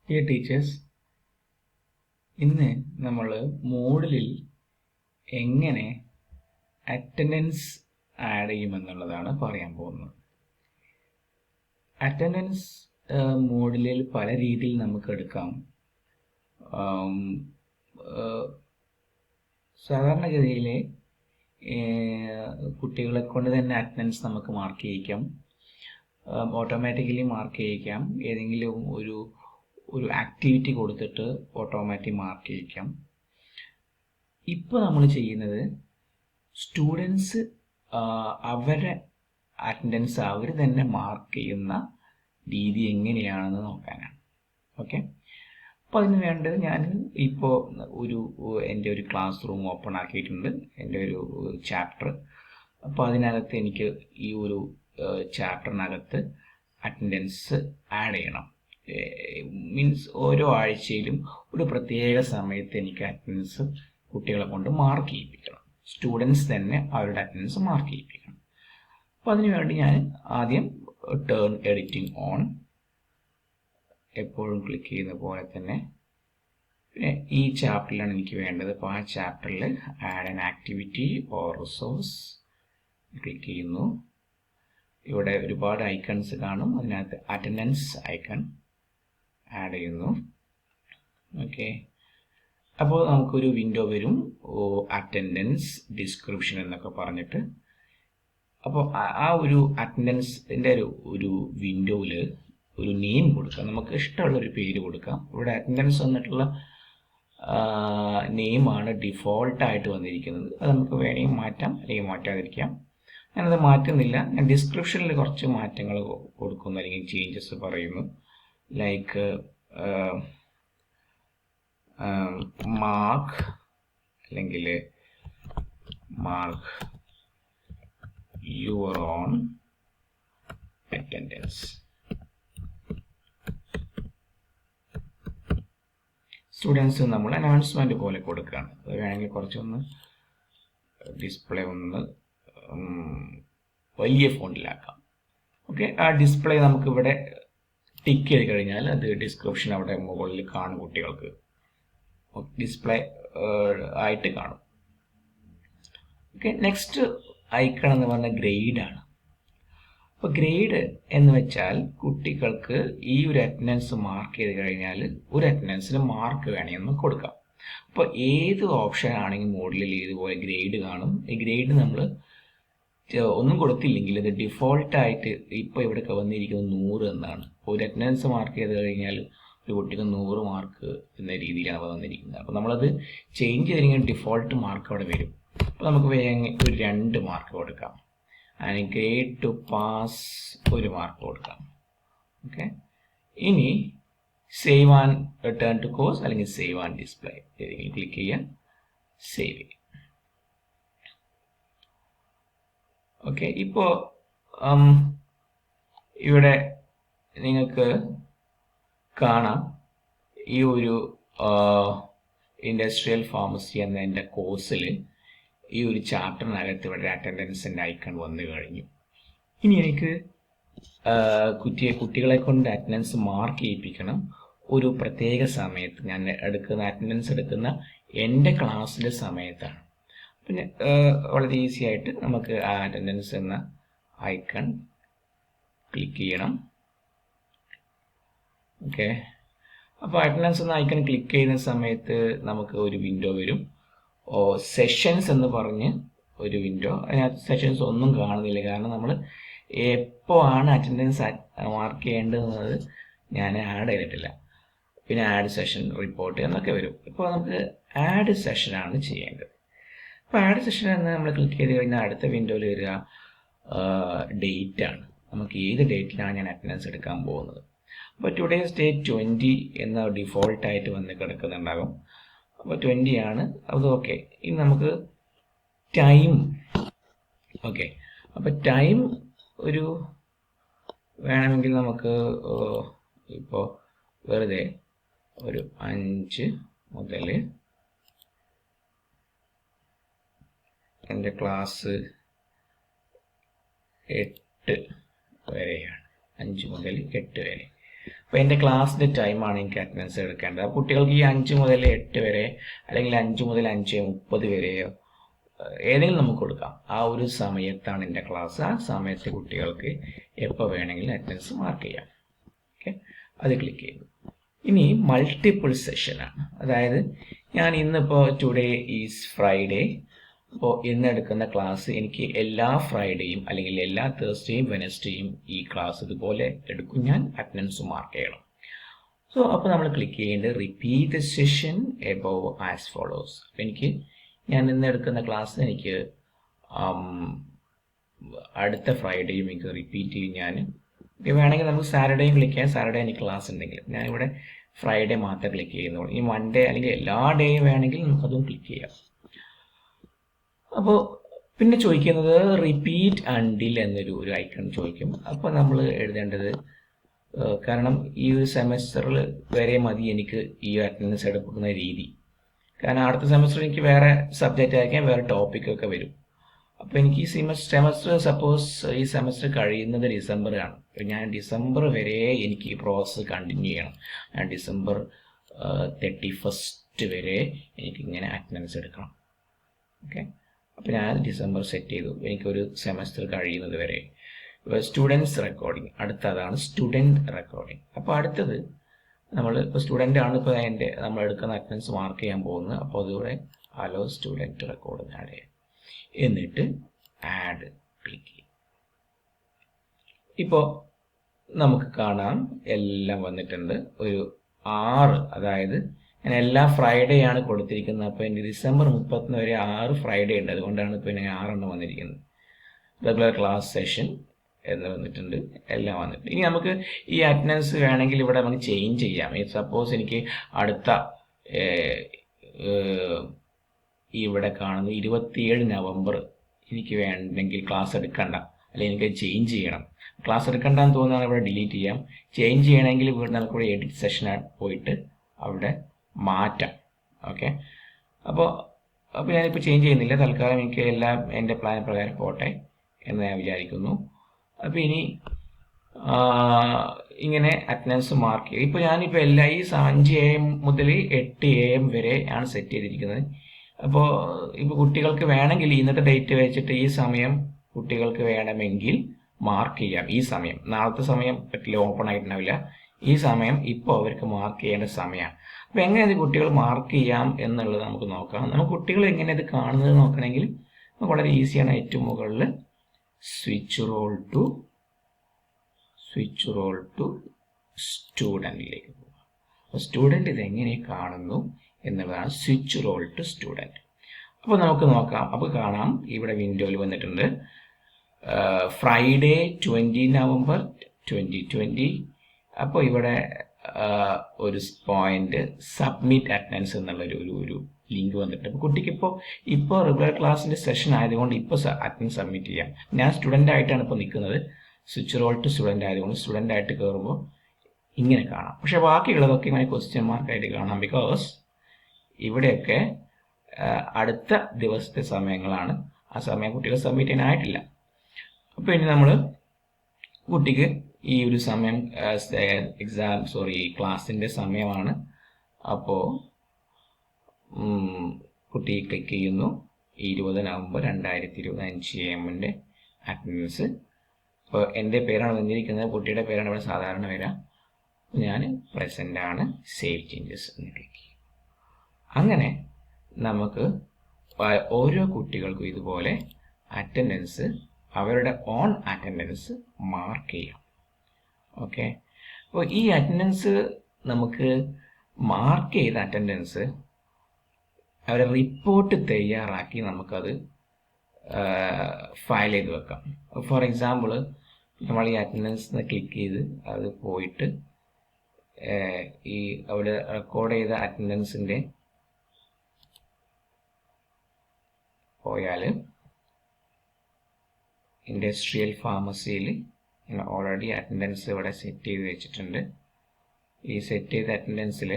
Dear teachers, ഇന്ന് നമ്മൾ മോഡിലിൽ എങ്ങനെ അറ്റൻഡൻസ് ആഡ് ചെയ്യുമെന്നുള്ളതാണ് പറയാൻ പോകുന്നത്. അറ്റൻഡൻസ് മോഡിലിൽ പല രീതിയിൽ നമുക്ക് എടുക്കാം. സാധാരണഗതിയിൽ കുട്ടികളെ കൊണ്ട് തന്നെ അറ്റൻഡൻസ് നമുക്ക് മാർക്ക് ചെയ്യിക്കാം, ഓട്ടോമാറ്റിക്കലി മാർക്ക് ചെയ്യിക്കാം, ഏതെങ്കിലും ഒരു ആക്ടിവിറ്റി കൊടുത്തിട്ട് ഓട്ടോമാറ്റിക് മാർക്ക് ചെയ്യിക്കാം. ഇപ്പോൾ നമ്മൾ ചെയ്യുന്നത് സ്റ്റുഡൻസ് അവരുടെ അറ്റൻഡൻസ് അവർ തന്നെ മാർക്ക് ചെയ്യുന്ന രീതി എങ്ങനെയാണെന്ന് നോക്കാനാണ്. ഓക്കെ, അപ്പോൾ അതിന് വേണ്ടത് ഞാൻ ഇപ്പോൾ എൻ്റെ ഒരു ക്ലാസ് റൂം ഓപ്പൺ ആക്കിയിട്ടുണ്ട്, എൻ്റെ ഒരു ചാപ്റ്റർ. അപ്പോൾ അതിനകത്ത് എനിക്ക് ഈ ഒരു ചാപ്റ്ററിനകത്ത് അറ്റൻഡൻസ് ആഡ് ചെയ്യണം. മീൻസ് ഓരോ ആഴ്ചയിലും ഒരു പ്രത്യേക സമയത്ത് എനിക്ക് അറ്റൻഡൻസ് കുട്ടികളെ കൊണ്ട് മാർക്ക് ചെയ്യിപ്പിക്കണം. സ്റ്റുഡൻസ് തന്നെ അവരുടെ അറ്റൻഡൻസ് മാർക്ക് ചെയ്യിപ്പിക്കണം. അപ്പോൾ അതിനുവേണ്ടി ഞാൻ ആദ്യം ടേൺ എഡിറ്റിംഗ് ഓൺ എപ്പോഴും ക്ലിക്ക് ചെയ്യുന്ന പോലെ തന്നെ. പിന്നെ ഈ ചാപ്റ്ററിലാണ് എനിക്ക് വേണ്ടത്. അപ്പോൾ ആ ചാപ്റ്ററിൽ add an activity or resource click ചെയ്യുന്നു. ഇവിടെ ഒരുപാട് ഐക്കൺസ് കാണും, അതിനകത്ത് അറ്റൻഡൻസ് ഐക്കൺ ആഡ് ചെയ്യുന്നു. ഓക്കെ, അപ്പോൾ നമുക്കൊരു വിൻഡോ വരും, അറ്റൻഡൻസ് ഡിസ്ക്രിപ്ഷൻ എന്നൊക്കെ പറഞ്ഞിട്ട്. അപ്പോൾ ആ ഒരു അറ്റൻഡൻസിൻ്റെ ഒരു വിൻഡോയിൽ ഒരു നെയിം കൊടുക്കാം, നമുക്ക് ഇഷ്ടമുള്ളൊരു പേര് കൊടുക്കാം. ഇവിടെ അറ്റൻഡൻസ് വന്നിട്ടുള്ള നെയിമാണ് ഡിഫോൾട്ടായിട്ട് വന്നിരിക്കുന്നത്. അത് നമുക്ക് വേണമെങ്കിൽ മാറ്റാം അല്ലെങ്കിൽ മാറ്റാതിരിക്കാം. ഞാനത് മാറ്റുന്നില്ല. ഞാൻ ഡിസ്ക്രിപ്ഷനിൽ കുറച്ച് മാറ്റങ്ങൾ കൊടുക്കുന്നു അല്ലെങ്കിൽ ചേഞ്ചസ് പറയുന്നു. ലൈക്ക് മാർക്ക് അല്ലെങ്കിൽ mark your own attendance. Students നമ്മൾ അനൗൺസ്മെന്റ് പോലെ കൊടുക്കുകയാണ്. അത് വേണമെങ്കിൽ കുറച്ചൊന്ന് ഡിസ്പ്ലേ ഒന്ന് വലിയ ഫോണ്ടിലാക്കാം. ഓക്കെ, ആ ഡിസ്പ്ലേ നമുക്കിവിടെ ടിക്ക് ചെയ്ത് കഴിഞ്ഞാൽ അത് ഡിസ്ക്രിപ്ഷൻ അവിടെ മുകളിൽ കാണും, കുട്ടികൾക്ക് ഡിസ്പ്ലേ ആയിട്ട് കാണും. ഓക്കെ, നെക്സ്റ്റ് ഐക്കൺ എന്ന് പറഞ്ഞാൽ ഗ്രേഡാണ്. അപ്പോൾ ഗ്രേഡ് എന്ന് വെച്ചാൽ കുട്ടികൾക്ക് ഈ ഒരു അറ്റൻഡൻസ് മാർക്ക് ചെയ്ത് കഴിഞ്ഞാൽ ഒരു അറ്റൻഡൻസിന് മാർക്ക് വേണമെന്ന് കൊടുക്കാം. അപ്പോൾ ഏത് ഓപ്ഷൻ ആണെങ്കിൽ മോഡലിൽ ഇതുപോലെ ഗ്രേഡ് കാണും. ഈ ഗ്രേഡ് നമ്മൾ ഒന്നും കൊടുത്തില്ലെങ്കിൽ ഇത് ഡിഫോൾട്ടായിട്ട് ഇപ്പോൾ ഇവിടെ വന്നിരിക്കുന്നത് 100 എന്നാണ്. ഒരു അറ്റൻഡൻസ് മാർക്ക് ചെയ്ത് കഴിഞ്ഞാൽ ഒരു കുട്ടിക്ക് 100 മാർക്ക് എന്ന രീതിയിലാണ് വന്നിരിക്കുന്നത്. അപ്പോൾ നമ്മളത് ചേഞ്ച് ചെയ്തിരിക്കുന്ന ഡിഫോൾട്ട് മാർക്ക് അവിടെ വരും. അപ്പോൾ നമുക്ക് വേണമെങ്കിൽ ഒരു 2 മാർക്ക് കൊടുക്കാം. And grade two pass 1 mark കൊടുക്കാം. ഓക്കെ, ഇനി save and return two course അല്ലെങ്കിൽ സേവ് ആൻഡ് ഡിസ്പ്ലേ ഏതെങ്കിലും ക്ലിക്ക് ചെയ്യാൻ സേവ് ചെയ്യും. ഓക്കെ, ഇപ്പോൾ ഇവിടെ നിങ്ങൾക്ക് കാണാം ഈ ഒരു ഇൻഡസ്ട്രിയൽ ഫാർമസി എന്ന എൻ്റെ കോഴ്സിൽ ഈ ഒരു ചാപ്റ്ററിനകത്ത് ഇവിടെ അറ്റൻഡൻസിൻ്റെ ഐക്കൺ വന്നു കഴിഞ്ഞു. ഇനി എനിക്ക് കുട്ടികളെ കൊണ്ട് അറ്റൻഡൻസ് മാർക്ക് ചെയ്യിപ്പിക്കണം. ഒരു പ്രത്യേക സമയത്ത് ഞാൻ അറ്റൻഡൻസ് എടുക്കുന്ന എൻ്റെ ക്ലാസ്സിലെ സമയത്താണ്. പിന്നെ വളരെ ഈസി ആയിട്ട് നമുക്ക് ആ അറ്റൻഡൻസ് എന്ന ഐക്കൺ ക്ലിക്ക് ചെയ്യണം. ഓക്കെ, അപ്പോൾ അറ്റൻഡൻസ് എന്ന ഐക്കൺ ക്ലിക്ക് ചെയ്യുന്ന സമയത്ത് നമുക്ക് ഒരു വിൻഡോ വരും. സെഷൻസ് എന്ന് പറഞ്ഞ് ഒരു വിൻഡോ. അതിനകത്ത് സെഷൻസ് ഒന്നും കാണുന്നില്ല, കാരണം നമ്മൾ എപ്പോൾ ആണ് അറ്റൻഡൻസ് മാർക്ക് ചെയ്യേണ്ടതെന്നത് ഞാൻ ആഡ് ചെയ്തിട്ടില്ല. പിന്നെ ആഡ് സെഷൻ റിപ്പോർട്ട് എന്നൊക്കെ വരും. ഇപ്പോൾ നമുക്ക് ആഡ് സെഷനാണ് ചെയ്യേണ്ടത്. അപ്പോൾ ആഡ് സെഷൻ എന്ന് നമ്മൾ ക്ലിക്ക് ചെയ്ത് കഴിഞ്ഞാൽ അടുത്ത വിൻഡോയിൽ വരിക ഡേറ്റ് ആണ്. നമുക്ക് ഏത് ഡേറ്റിലാണ് ഞാൻ അറ്റൻഡൻസ് എടുക്കാൻ പോകുന്നത്. അപ്പോൾ ടുഡേസ് ഡേറ്റ് 20 എന്ന ഡിഫോൾട്ടായിട്ട് വന്ന് കിടക്കുന്നുണ്ടാകും. അപ്പോൾ 20 ആണ് അത്. ഓക്കെ, ഇനി നമുക്ക് ടൈം. ഓക്കെ, അപ്പോൾ ടൈം ഒരു വേണമെങ്കിൽ നമുക്ക് ഇപ്പോൾ വെറുതെ ഒരു 5 മുതൽ എൻ്റെ ക്ലാസ് 8 വരെയാണ്. 5 മുതൽ 8 വരെ. അപ്പോൾ എൻ്റെ ക്ലാസ്സിൻ്റെ ടൈമാണ് എനിക്ക് അറ്റൻഡൻസ് എടുക്കേണ്ടത്. അപ്പോൾ കുട്ടികൾക്ക് ഈ 5 മുതൽ 8 വരെ അല്ലെങ്കിൽ 5 മുതൽ 5:30 വരെയോ ഏതെങ്കിലും നമുക്ക് കൊടുക്കാം. ആ ഒരു സമയത്താണ് എൻ്റെ ക്ലാസ്. ആ സമയത്ത് കുട്ടികൾക്ക് എപ്പോൾ വേണമെങ്കിലും അറ്റൻഡൻസ് മാർക്ക് ചെയ്യാം. ഓക്കെ, അത് ക്ലിക്ക് ചെയ്തു. ഇനി മൾട്ടിപ്പിൾ സെഷനാണ്. അതായത് ഞാൻ ഇന്നിപ്പോൾ ടുഡേ ഈസ് ഫ്രൈഡേ. അപ്പോൾ ഇന്ന് എടുക്കുന്ന ക്ലാസ് എനിക്ക് എല്ലാ ഫ്രൈഡേയും അല്ലെങ്കിൽ എല്ലാ തേഴ്സ്ഡേയും വെനസ്ഡേയും ഈ ക്ലാസ് ഇതുപോലെ എടുക്കും. ഞാൻ അറ്റൻഡൻസ് മാർക്ക് ചെയ്യണം. സോ അപ്പോൾ നമ്മൾ ക്ലിക്ക് ചെയ്യേണ്ടത് repeat the session above as follows. എനിക്ക് ഞാൻ ഇന്ന് എടുക്കുന്ന ക്ലാസ് എനിക്ക് അടുത്ത ഫ്രൈഡേയും എനിക്ക് റിപ്പീറ്റ് ചെയ്യും. ഞാൻ വേണമെങ്കിൽ നമുക്ക് സാറ്റർഡേയും ക്ലിക്ക് ചെയ്യാം. സാറ്റർഡേ എനിക്ക് ക്ലാസ് ഉണ്ടെങ്കിൽ ഞാനിവിടെ ഫ്രൈഡേ മാത്രമേ ക്ലിക്ക് ചെയ്യുന്നുള്ളൂ. ഈ മൺഡേ അല്ലെങ്കിൽ എല്ലാ ഡേയും വേണമെങ്കിൽ നമുക്കതും ക്ലിക്ക് ചെയ്യാം. അപ്പോൾ പിന്നെ ചോദിക്കുന്നത് റിപ്പീറ്റ് അണ്ടിൽ എന്നൊരു ഐക്കൺ ചോദിക്കും. അപ്പോൾ നമ്മൾ എഴുതേണ്ടത് കാരണം ഈ ഒരു സെമസ്റ്ററിൽ വരെ മതി എനിക്ക് ഈ അറ്റൻഡൻസ് എടുക്കുന്ന രീതി. കാരണം അടുത്ത സെമസ്റ്റർ എനിക്ക് വേറെ സബ്ജക്റ്റ് ആയിരിക്കാം, വേറെ ടോപ്പിക്കൊക്കെ വരും. അപ്പോൾ എനിക്ക് ഈ സെമസ്റ്റർ സപ്പോസ് ഈ സെമസ്റ്റർ കഴിയുന്നത് ഡിസംബറാണ്. ഞാൻ ഡിസംബർ വരെ എനിക്ക് ഈ പ്രോസസ്സ് കണ്ടിന്യൂ ചെയ്യണം. ഞാൻ ഡിസംബർ 31 വരെ എനിക്കിങ്ങനെ അറ്റൻഡൻസ് എടുക്കണം. ഓക്കെ, അപ്പോൾ ഞാൻ ഡിസംബർ സെറ്റ് ചെയ്തു. എനിക്കൊരു സെമസ്റ്റർ കഴിയുന്നത് വരെ. സ്റ്റുഡൻസ് റെക്കോർഡിങ് അടുത്തതാണ് സ്റ്റുഡൻറ് റെക്കോർഡിങ്. അപ്പോൾ അടുത്തത് നമ്മൾ ഇപ്പോൾ സ്റ്റുഡൻ്റ് ആണ് ഇപ്പോൾ നമ്മൾ എടുക്കുന്ന അറ്റൻഡൻസ് മാർക്ക് ചെയ്യാൻ പോകുന്നത്. അപ്പോൾ അതുകൂടെ അലോ സ്റ്റുഡൻറ് റെക്കോർഡ് ആഡ് ചെയ്യാം. എന്നിട്ട് ആഡ് ക്ലിക്ക് ചെയ്യും. ഇപ്പോൾ നമുക്ക് കാണാം എല്ലാം വന്നിട്ടുണ്ട്. ഒരു 6, അതായത് ഞാൻ എല്ലാ ഫ്രൈഡേ ആണ് കൊടുത്തിരിക്കുന്നത്. അപ്പോൾ എനിക്ക് ഡിസംബർ 31 വരെ 6 ഫ്രൈഡേ ഉണ്ട്. അതുകൊണ്ടാണ് ഇപ്പോൾ എനിക്ക് 6 വന്നിരിക്കുന്നത്. റെഗുലർ ക്ലാസ് സെഷൻ എന്ന് വന്നിട്ടുണ്ട്, എല്ലാം വന്നിട്ടുണ്ട്. ഇനി നമുക്ക് ഈ അറ്റൻഡൻസ് വേണമെങ്കിൽ ഇവിടെ നമുക്ക് ചേഞ്ച് ചെയ്യാം. സപ്പോസ് എനിക്ക് അടുത്ത ഇവിടെ കാണുന്ന 27 നവംബർ എനിക്ക് വേണമെങ്കിൽ ക്ലാസ് എടുക്കണ്ട, അല്ലെങ്കിൽ എനിക്ക് ചേഞ്ച് ചെയ്യണം. ക്ലാസ് എടുക്കണ്ടെന്ന് തോന്നുന്നതാണ് ഇവിടെ ഡിലീറ്റ് ചെയ്യാം. ചേഞ്ച് ചെയ്യണമെങ്കിൽ ഇവിടെ നമുക്കിവിടെ എഡിറ്റ് സെഷൻ പോയിട്ട് അവിടെ മാറ്റാം. ഓക്കെ, അപ്പോൾ ഞാനിപ്പോൾ ചേഞ്ച് ചെയ്യുന്നില്ല. തൽക്കാലം എനിക്ക് എല്ലാം എൻ്റെ പ്ലാൻ പ്രകാരം പോട്ടെ എന്ന് ഞാൻ വിചാരിക്കുന്നു. അപ്പോൾ ഇനി ഇങ്ങനെ അറ്റൻഡൻസ് മാർക്ക് ചെയ്യും. ഇപ്പോൾ ഞാനിപ്പോൾ എല്ലാ ഈ 5 AM മുതൽ 8 AM വരെ ആണ് സെറ്റ് ചെയ്തിരിക്കുന്നത്. അപ്പോൾ ഇപ്പോൾ കുട്ടികൾക്ക് വേണമെങ്കിൽ ഇന്നത്തെ ഡേറ്റ് വെച്ചിട്ട് ഈ സമയം കുട്ടികൾക്ക് വേണമെങ്കിൽ മാർക്ക് ചെയ്യാം. ഈ സമയം, നാളത്തെ സമയം പറ്റില്ല, ഓപ്പൺ ആയിട്ടുണ്ടാവില്ല. ഈ സമയം ഇപ്പോൾ അവർക്ക് മാർക്ക് ചെയ്യേണ്ട സമയമാണ്. അപ്പോൾ എങ്ങനെ ഇത് കുട്ടികൾ മാർക്ക് ചെയ്യാം എന്നുള്ളത് നമുക്ക് നോക്കാം. നമുക്ക് കുട്ടികൾ എങ്ങനെ ഇത് കാണുന്നത് നോക്കണമെങ്കിൽ നമുക്ക് വളരെ ഈസിയാണ്. ഏറ്റവും മുകളിൽ സ്വിച്ച് റോൾ ടു സ്റ്റുഡൻറ്റിലേക്ക് പോകുക. അപ്പോൾ സ്റ്റുഡൻറ്റ് ഇതെങ്ങനെ കാണുന്നു എന്നുള്ളതാണ് സ്വിച്ച് റോൾ ടു സ്റ്റുഡൻറ്റ്. അപ്പോൾ നമുക്ക് നോക്കാം. അപ്പോൾ കാണാം ഇവിടെ വിൻഡോയിൽ വന്നിട്ടുണ്ട് ഫ്രൈഡേ 20 നവംബർ 2020. അപ്പോൾ ഇവിടെ ഒരു പോയിന്റ് സബ്മിറ്റ് അറ്റൻഡൻസ് എന്നുള്ള ഒരു ലിങ്ക് വന്നിട്ടുണ്ട്. അപ്പോൾ കുട്ടിക്ക് ഇപ്പോൾ റെഗുലർ ക്ലാസ്സിൻ്റെ സെഷൻ ആയതുകൊണ്ട് ഇപ്പോൾ അറ്റൻഡൻസ് സബ്മിറ്റ് ചെയ്യാം. ഞാൻ സ്റ്റുഡൻ്റ് ആയിട്ടാണ് ഇപ്പോൾ നിൽക്കുന്നത്. സ്വിച്ച് റോൾ ടു സ്റ്റുഡൻ്റ് ആയതുകൊണ്ട് സ്റ്റുഡൻ്റ് ആയിട്ട് കയറുമ്പോൾ ഇങ്ങനെ കാണാം. പക്ഷേ ബാക്കിയുള്ളതൊക്കെ ഇങ്ങനെ ക്വസ്റ്റ്യൻ മാർക്കായിട്ട് കാണാം. ബിക്കോസ് ഇവിടെയൊക്കെ അടുത്ത ദിവസത്തെ സമയങ്ങളാണ്. ആ സമയം കുട്ടികൾ സബ്മിറ്റ് ചെയ്യാനായിട്ടില്ല. അപ്പോൾ ഇനി നമ്മൾ കുട്ടിക്ക് ഈ ഒരു സമയം ക്ലാസ്സിൻ്റെ സമയമാണ്. അപ്പോൾ കുട്ടി ക്ലിക്ക് ചെയ്യുന്നു. 20 നവംബർ 2025 AM അറ്റൻഡൻസ്. അപ്പോൾ എൻ്റെ പേരാണ് വന്നിരിക്കുന്നത്, കുട്ടിയുടെ പേരാണ് ഇവിടെ സാധാരണ വരിക. ഞാൻ പ്രസൻ്റ് ആണ്, സേവ് ചേഞ്ചസ് എന്ന് ക്ലിക്ക് ചെയ്യും. അങ്ങനെ നമുക്ക് ഓരോ കുട്ടികൾക്കും ഇതുപോലെ അറ്റൻഡൻസ്, അവരുടെ ഓൺ അറ്റൻഡൻസ് മാർക്ക് ചെയ്യാം. ഓക്കെ, അപ്പോൾ ഈ അറ്റൻഡൻസ് നമുക്ക് മാർക്ക് ചെയ്ത അറ്റൻഡൻസ് അവരെ റിപ്പോർട്ട് തയ്യാറാക്കി നമുക്കത് ഫയൽ ചെയ്ത് വെക്കാം. ഫോർ എക്സാമ്പിൾ നമ്മൾ ഈ അറ്റൻഡൻസ് ക്ലിക്ക് ചെയ്ത് അത് പോയിട്ട് ഈ അവിടെ റെക്കോർഡ് ചെയ്ത അറ്റൻഡൻസിൻ്റെ പോയാൽ ഇൻഡസ്ട്രിയൽ ഫാർമസിയിൽ ഓൾറെഡി അറ്റൻഡൻസ് ഇവിടെ സെറ്റ് ചെയ്ത് വെച്ചിട്ടുണ്ട്. ഈ സെറ്റ് ചെയ്ത അറ്റൻഡൻസിൽ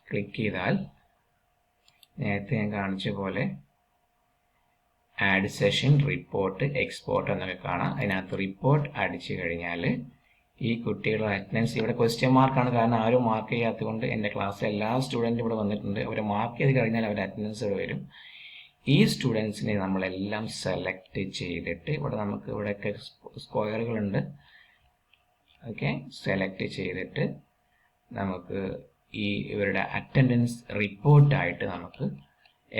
ക്ലിക്ക് ചെയ്താൽ നേരത്തെ ഞാൻ കാണിച്ച പോലെ ആഡ് സെഷൻ, റിപ്പോർട്ട്, എക്സ്പോർട്ട് എന്നൊക്കെ കാണാം. അതിനകത്ത് റിപ്പോർട്ട് അടിച്ചു കഴിഞ്ഞാൽ ഈ കുട്ടികളുടെ അറ്റൻഡൻസ് ഇവിടെ ക്വസ്റ്റ്യൻ മാർക്കാണ്, കാരണം ആരും മാർക്ക് ചെയ്യാത്തത് കൊണ്ട് എൻ്റെ ക്ലാസ്സിലെ എല്ലാ സ്റ്റുഡൻറ്റും ഇവിടെ വന്നിട്ടുണ്ട്. അവരെ മാർക്ക് ചെയ്ത് കഴിഞ്ഞാൽ അവരുടെ അറ്റൻഡൻസ് ഇവിടെ വരും. ഈ സ്റ്റുഡൻസിനെ നമ്മളെല്ലാം സെലക്ട് ചെയ്തിട്ട് ഇവിടെ നമുക്ക് ഇവിടെയൊക്കെ സ്ക്വയറുകളുണ്ട്. ഓക്കെ, സെലക്ട് ചെയ്തിട്ട് നമുക്ക് ഇവരുടെ അറ്റൻഡൻസ് റിപ്പോർട്ടായിട്ട് നമുക്ക്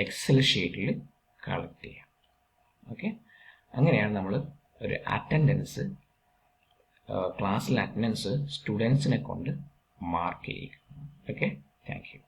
എക്സൽ ഷീറ്റിൽ കളക്ട് ചെയ്യാം. ഓക്കെ, അങ്ങനെയാണ് നമ്മൾ ഒരു അറ്റൻഡൻസ്, ക്ലാസ്സിലെ അറ്റൻഡൻസ് സ്റ്റുഡൻസിനെ കൊണ്ട് മാർക്ക് ചെയ്യുക. Okay, thank you.